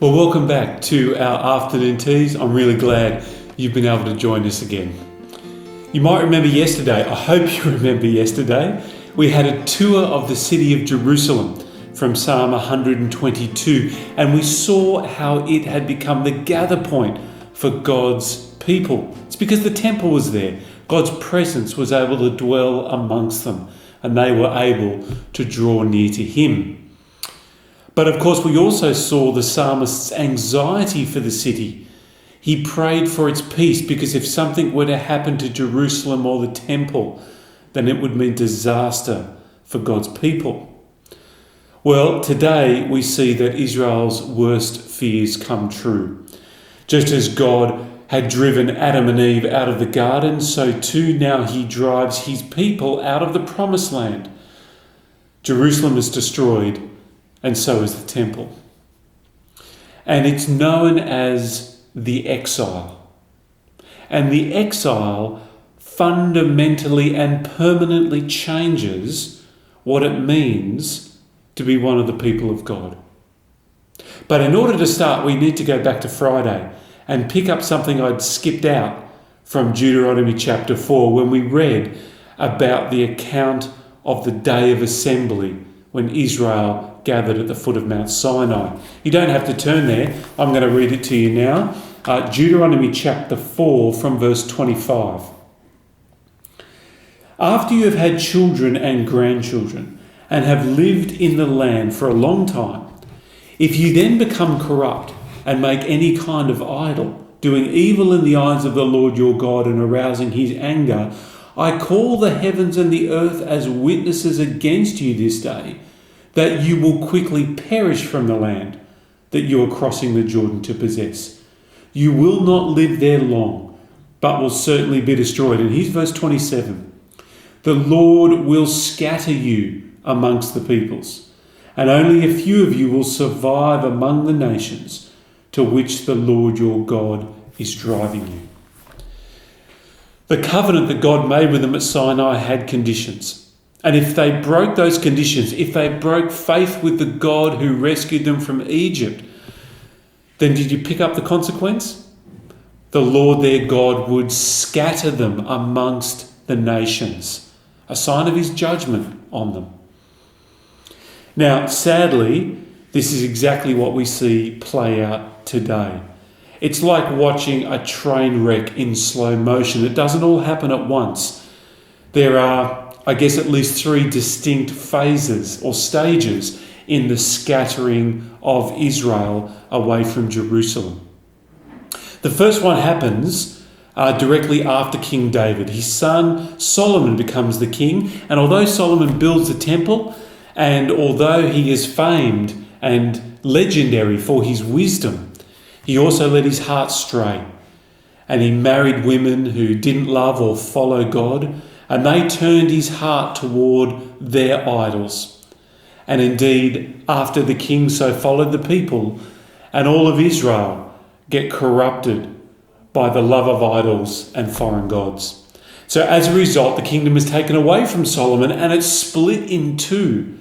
Well, welcome back to our afternoon teas. I'm really glad you've been able to join us again. You might remember yesterday, I hope you remember yesterday, we had a tour of the city of Jerusalem from Psalm 122, and we saw how it had become the gather point for God's people. It's because the temple was there. God's presence was able to dwell amongst them, and they were able to draw near to Him. But of course, we also saw the psalmist's anxiety for the city. He prayed for its peace because if something were to happen to Jerusalem or the temple, then it would mean disaster for God's people. Well, today we see that Israel's worst fears come true. Just as God had driven Adam and Eve out of the garden, so too now He drives His people out of the promised land. Jerusalem is destroyed, and so is the temple. And it's known as the Exile. And the Exile fundamentally and permanently changes what it means to be one of the people of God. But in order to start, we need to go back to Friday and pick up something I'd skipped out from Deuteronomy chapter 4 when we read about the account of the day of assembly when Israel gathered at the foot of Mount Sinai. You don't have to turn there. I'm going to read it to you now. Deuteronomy chapter 4 from verse 25. After you have had children and grandchildren and have lived in the land for a long time, if you then become corrupt and make any kind of idol, doing evil in the eyes of the Lord your God and arousing His anger, I call the heavens and the earth as witnesses against you this day, that you will quickly perish from the land that you are crossing the Jordan to possess. You will not live there long, but will certainly be destroyed. And here's verse 27. The Lord will scatter you amongst the peoples, and only a few of you will survive among the nations to which the Lord your God is driving you. The covenant that God made with them at Sinai had conditions. And if they broke those conditions, if they broke faith with the God who rescued them from Egypt, then did you pick up the consequence? The Lord their God would scatter them amongst the nations, a sign of His judgment on them. Now, sadly, this is exactly what we see play out today. It's like watching a train wreck in slow motion. It doesn't all happen at once. There are, I guess, at least 3 distinct phases or stages in the scattering of Israel away from Jerusalem. The first one happens directly after King David. His son Solomon becomes the king, and although Solomon builds the temple, and although he is famed and legendary for his wisdom, he also let his heart stray, and he married women who didn't love or follow God, and they turned his heart toward their idols. And indeed, after the king so followed the people, and all of Israel get corrupted by the love of idols and foreign gods. So as a result, the kingdom is taken away from Solomon and it's split in 2.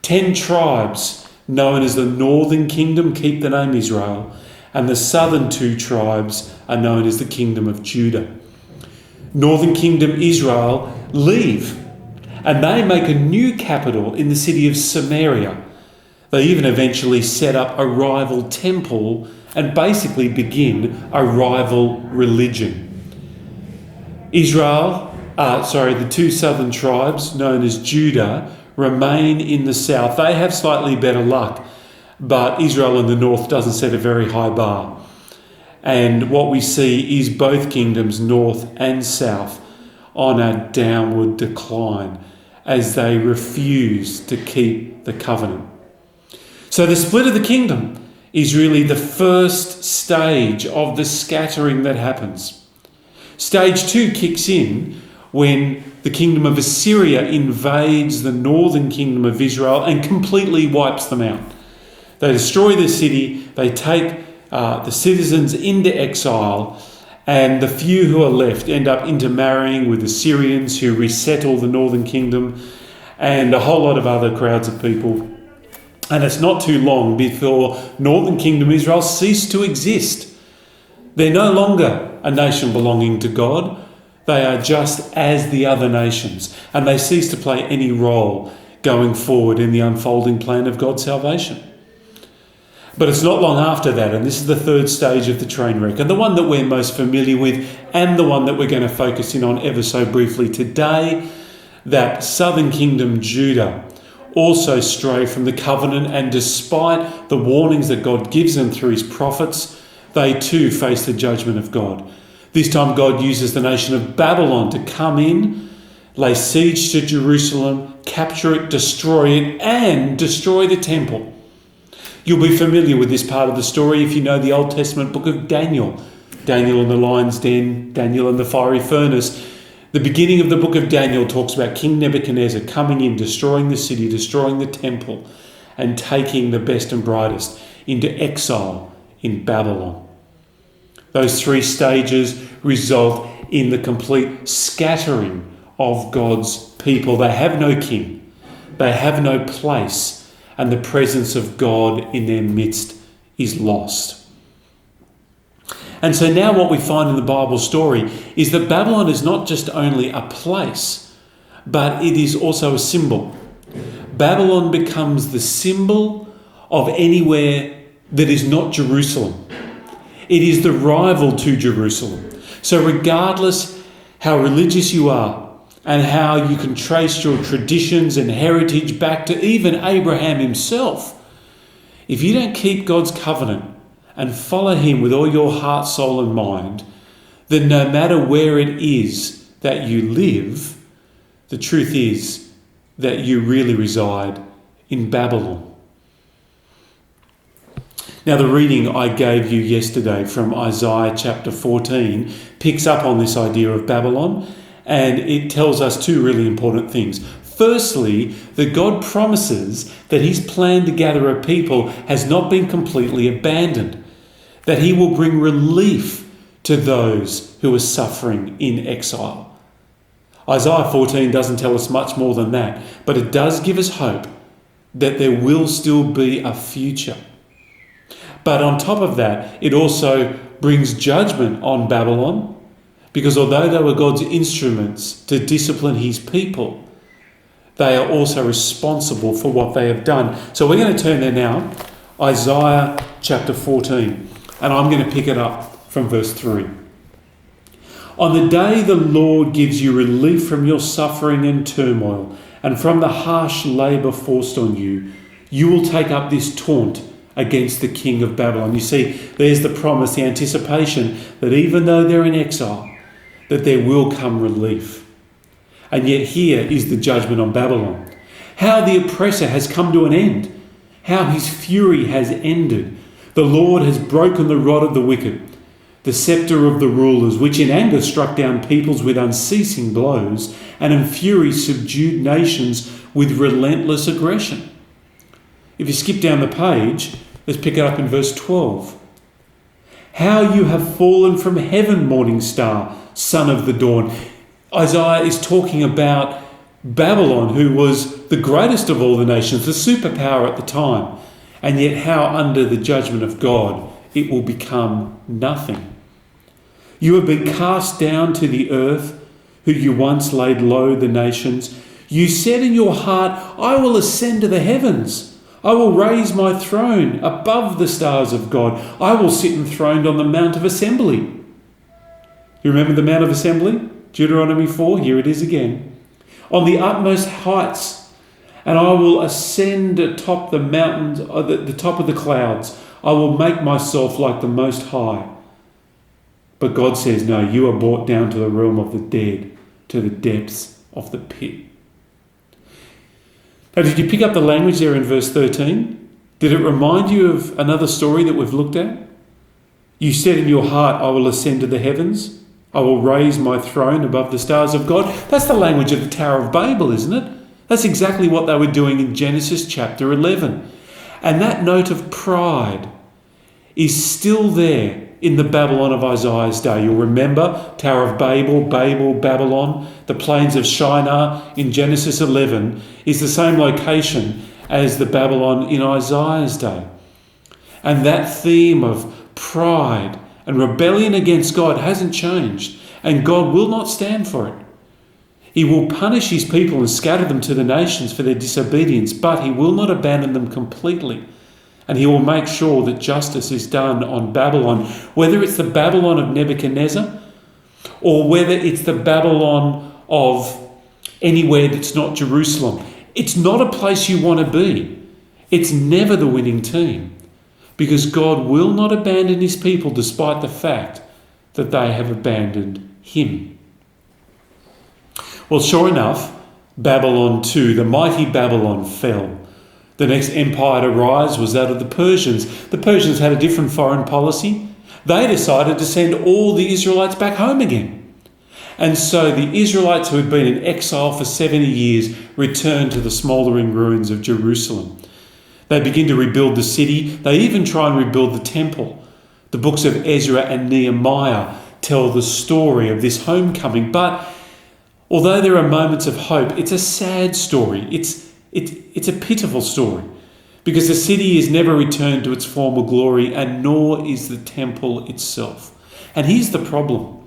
10 tribes, known as the northern kingdom, keep the name Israel, and the southern 2 tribes are known as the kingdom of Judah. Northern kingdom Israel leave, and they make a new capital in the city of Samaria. They even eventually set up a rival temple and basically begin a rival religion. The 2 southern tribes, known as Judah, remain in the south. They have slightly better luck, but Israel in the north doesn't set a very high bar. And what we see is both kingdoms, north and south, on a downward decline as they refuse to keep the covenant. So the split of the kingdom is really the first stage of the scattering that happens. Stage 2 kicks in when the kingdom of Assyria invades the northern kingdom of Israel and completely wipes them out. They destroy the city, they take the citizens into exile, and the few who are left end up intermarrying with Assyrians who resettle the northern kingdom and a whole lot of other crowds of people. And it's not too long before Northern Kingdom Israel ceased to exist. They're no longer a nation belonging to God. They are just as the other nations, and they cease to play any role going forward in the unfolding plan of God's salvation. But it's not long after that, and this is the third stage of the train wreck, and the one that we're most familiar with, and the one that we're going to focus in on ever so briefly today, that southern kingdom Judah also stray from the covenant, and despite the warnings that God gives them through his prophets, they too face the judgment of God. This time God uses the nation of Babylon to come in, lay siege to Jerusalem, capture it, destroy it, and destroy the temple. You'll be familiar with this part of the story if you know the Old Testament book of Daniel. Daniel in the lion's den, Daniel in the fiery furnace. The beginning of the book of Daniel talks about King Nebuchadnezzar coming in, destroying the city, destroying the temple, and taking the best and brightest into exile in Babylon. Those three stages result in the complete scattering of God's people. They have no king. They have no place. And the presence of God in their midst is lost. And so now what we find in the Bible story is that Babylon is not just only a place, but it is also a symbol. Babylon becomes the symbol of anywhere that is not Jerusalem. It is the rival to Jerusalem. So regardless how religious you are and how you can trace your traditions and heritage back to even Abraham himself, if you don't keep God's covenant and follow him with all your heart, soul and mind, then no matter where it is that you live, the truth is that you really reside in Babylon. Now, the reading I gave you yesterday from Isaiah chapter 14 picks up on this idea of Babylon, and it tells us two really important things. Firstly, that God promises that his plan to gather a people has not been completely abandoned, that he will bring relief to those who are suffering in exile. Isaiah 14 doesn't tell us much more than that, but it does give us hope that there will still be a future. But on top of that, it also brings judgment on Babylon, because although they were God's instruments to discipline his people, they are also responsible for what they have done. So we're going to turn there now, Isaiah chapter 14, and I'm going to pick it up from verse 3. On the day the Lord gives you relief from your suffering and turmoil, and from the harsh labour forced on you, you will take up this taunt against the king of Babylon. You see, there's the promise, the anticipation that even though they're in exile, that there will come relief. And yet here is the judgment on Babylon. How the oppressor has come to an end. How his fury has ended. The Lord has broken the rod of the wicked, the sceptre of the rulers, which in anger struck down peoples with unceasing blows, and in fury subdued nations with relentless aggression. If you skip down the page, let's pick it up in verse 12. How you have fallen from heaven, morning star, son of the dawn. Isaiah is talking about Babylon, who was the greatest of all the nations, the superpower at the time, and yet how under the judgment of God it will become nothing. You have been cast down to the earth, who you once laid low the nations. You said in your heart, I will ascend to the heavens. I will raise my throne above the stars of God. I will sit enthroned on the Mount of Assembly. You remember the Mount of Assembly? Deuteronomy 4, here it is again. On the utmost heights, and I will ascend atop the mountains, the top of the clouds. I will make myself like the Most High. But God says, no, you are brought down to the realm of the dead, to the depths of the pit. Now, did you pick up the language there in verse 13? Did it remind you of another story that we've looked at? You said in your heart, I will ascend to the heavens. I will raise my throne above the stars of God. That's the language of the Tower of Babel, isn't it? That's exactly what they were doing in Genesis chapter 11. And that note of pride is still there in the Babylon of Isaiah's day. You'll remember Tower of Babel, Babylon, the plains of Shinar in Genesis 11 is the same location as the Babylon in Isaiah's day. And that theme of pride and rebellion against God hasn't changed, and God will not stand for it. He will punish his people and scatter them to the nations for their disobedience, but he will not abandon them completely. And he will make sure that justice is done on Babylon, whether it's the Babylon of Nebuchadnezzar or whether it's the Babylon of anywhere that's not Jerusalem. It's not a place you want to be. It's never the winning team, because God will not abandon his people despite the fact that they have abandoned him. Well, sure enough, Babylon too, the mighty Babylon, fell. The next empire to rise was that of the Persians. The Persians had a different foreign policy. They decided to send all the Israelites back home again. And so the Israelites who had been in exile for 70 years returned to the smouldering ruins of Jerusalem. They begin to rebuild the city. They even try and rebuild the temple. The books of Ezra and Nehemiah tell the story of this homecoming. But although there are moments of hope, it's a sad story. It's a pitiful story, because the city is never returned to its former glory, and nor is the temple itself. And here's the problem.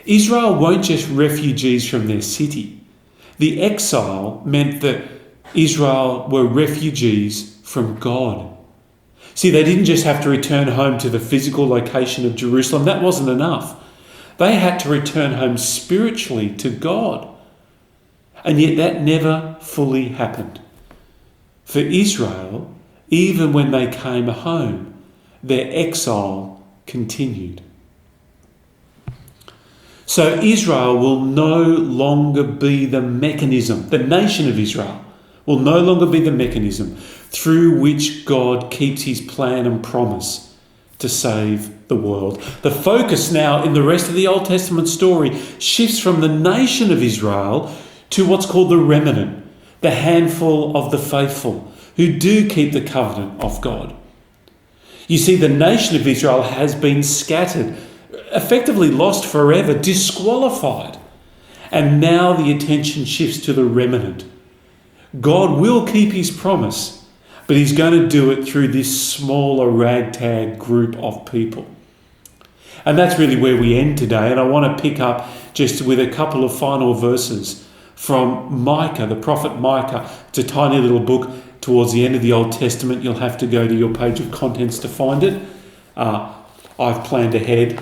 Israel weren't just refugees from their city. The exile meant that Israel were refugees from God. See, they didn't just have to return home to the physical location of Jerusalem. That wasn't enough. They had to return home spiritually to God. And yet that never fully happened. For Israel, even when they came home, their exile continued. So Israel will no longer be the mechanism, the nation of Israel will no longer be the mechanism through which God keeps his plan and promise to save the world. The focus now in the rest of the Old Testament story shifts from the nation of Israel to what's called the remnant, the handful of the faithful who do keep the covenant of God. You see, the nation of Israel has been scattered, effectively lost forever, disqualified. And now the attention shifts to the remnant. God will keep his promise, but he's going to do it through this smaller ragtag group of people. And that's really where we end today. And I want to pick up just with a couple of final verses from Micah, the prophet Micah. It's a tiny little book towards the end of the Old Testament. You'll have to go to your page of contents to find it. I've planned ahead,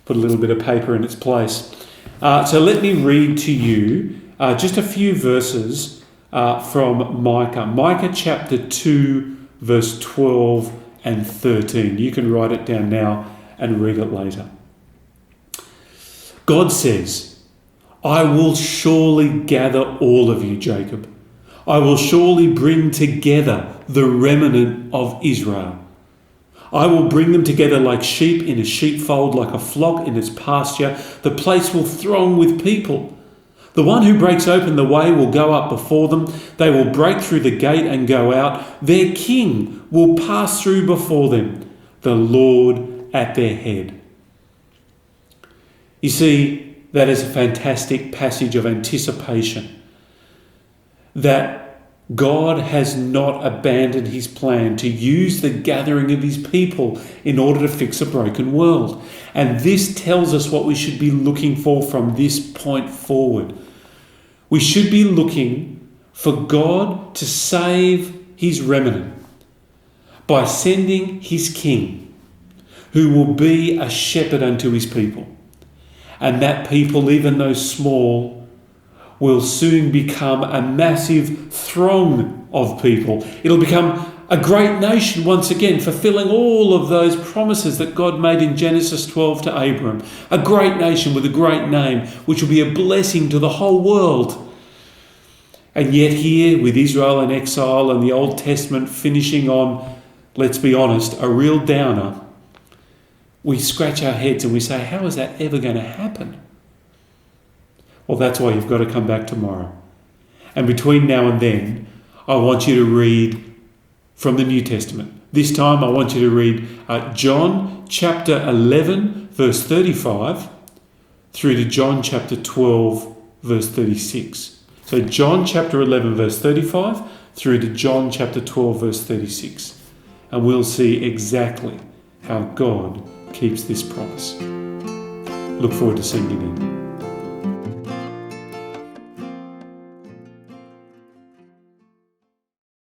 put a little bit of paper in its place. So let me read to you just a few verses from Micah. Micah chapter 2, verse 12 and 13. You can write it down now and read it later. God says, I will surely gather all of you, Jacob. I will surely bring together the remnant of Israel. I will bring them together like sheep in a sheepfold, like a flock in its pasture. The place will throng with people. The one who breaks open the way will go up before them. They will break through the gate and go out. Their king will pass through before them, the Lord at their head. You see, that is a fantastic passage of anticipation, that God has not abandoned his plan to use the gathering of his people in order to fix a broken world. And this tells us what we should be looking for from this point forward. We should be looking for God to save his remnant by sending his king, who will be a shepherd unto his people. And that people, even though small, will soon become a massive throng of people. It'll become a great nation once again, fulfilling all of those promises that God made in Genesis 12 to Abram. A great nation with a great name, which will be a blessing to the whole world. And yet here, with Israel in exile and the Old Testament finishing on, let's be honest, a real downer, we scratch our heads and we say, how is that ever going to happen? Well, that's why you've got to come back tomorrow. And between now and then, I want you to read from the New Testament. This time I want you to read John chapter 11, verse 35, through to John chapter 12, verse 36. So John chapter 11, verse 35, through to John chapter 12, verse 36, and we'll see exactly how God keeps this promise. Look forward to seeing you then.